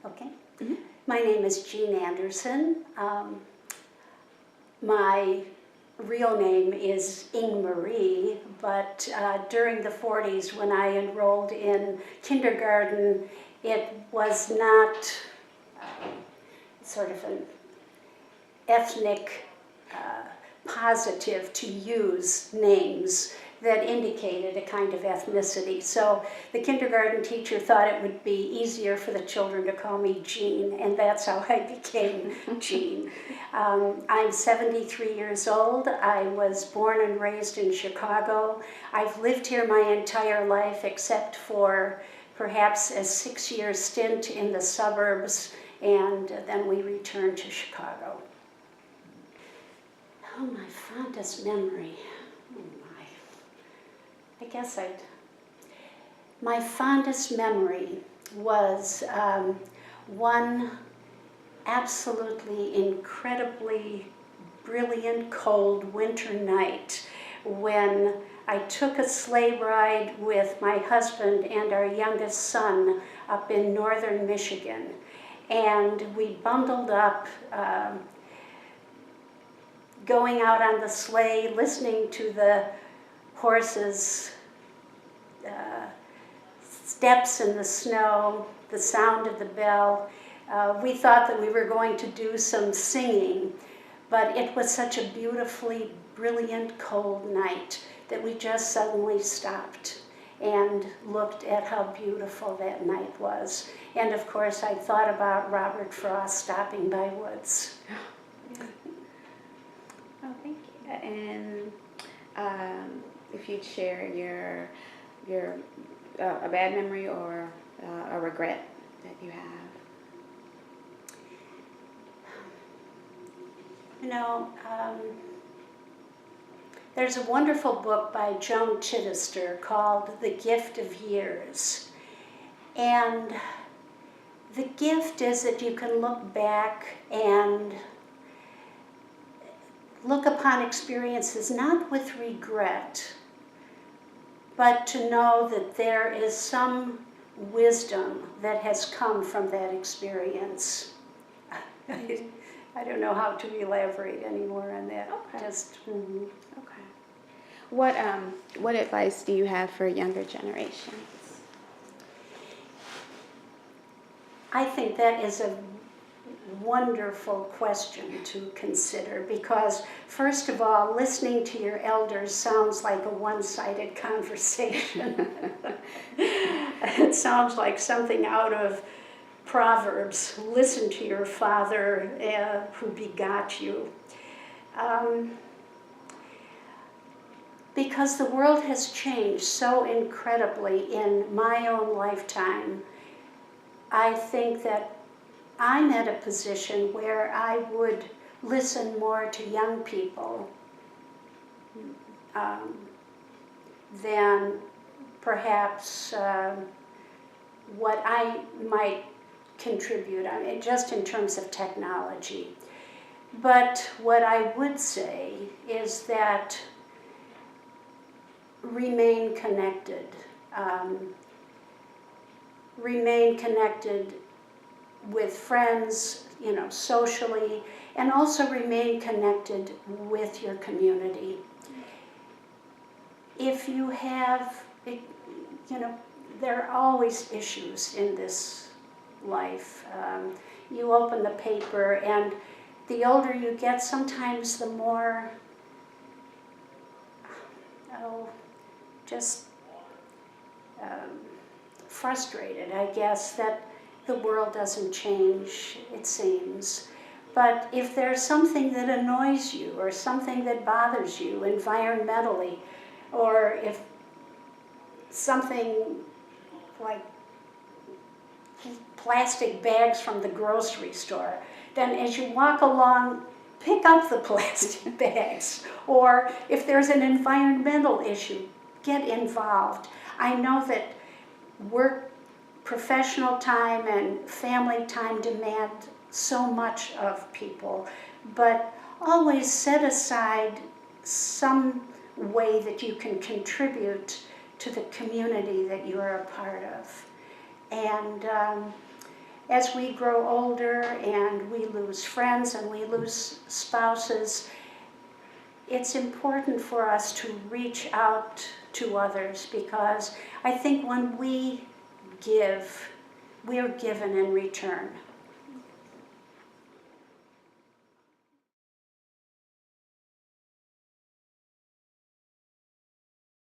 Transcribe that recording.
Okay. Mm-hmm. My name is Jean Anderson. My real name is Ing Marie, but during the 40s when I enrolled in kindergarten, it was not sort of an ethnic positive to use names that indicated a kind of ethnicity. So the kindergarten teacher thought it would be easier for the children to call me Jean, and that's how I became Jean. I'm 73 years old. I was born and raised in Chicago. I've lived here my entire life except for perhaps a 6-year stint in the suburbs, and then we returned to Chicago. Oh, my fondest memory. Oh, my. I guess my fondest memory was one absolutely incredibly brilliant cold winter night when I took a sleigh ride with my husband and our youngest son up in northern Michigan. And we bundled up, going out on the sleigh, listening to the horses' steps in the snow, the sound of the bell. We thought that we were going to do some singing, but it was such a beautifully brilliant cold night that we just suddenly stopped and looked at how beautiful that night was. And of course, I thought about Robert Frost stopping by Woods. Oh, thank you. And if you'd share your a bad memory or a regret that you have. You know, there's a wonderful book by Joan Chittister called The Gift of Years. And the gift is that you can look back and look upon experiences not with regret, but to know that there is some wisdom that has come from that experience. I don't know how to elaborate anymore on that. Okay. Okay. What advice do you have for younger generations? I think that is a wonderful question to consider because, first of all, listening to your elders sounds like a one-sided conversation. It sounds like something out of Proverbs. Listen to your father who begot you. Because the world has changed so incredibly in my own lifetime, I think that I'm at a position where I would listen more to young people than perhaps what I might contribute, I mean, just in terms of technology. But what I would say is that remain connected. Remain connected with friends, socially, and also remain connected with your community. If you have, there are always issues in this life. You open the paper, and the older you get, sometimes the more, frustrated, I guess, that the world doesn't change, it seems. But if there's something that annoys you or something that bothers you environmentally, or if something like plastic bags from the grocery store, then as you walk along, pick up the plastic bags. Or if there's an environmental issue, get involved. I know that work, professional time and family time demand so much of people, but always set aside some way that you can contribute to the community that you are a part of. And as we grow older and we lose friends and we lose spouses, it's important for us to reach out to others, because I think when we give, we are given in return.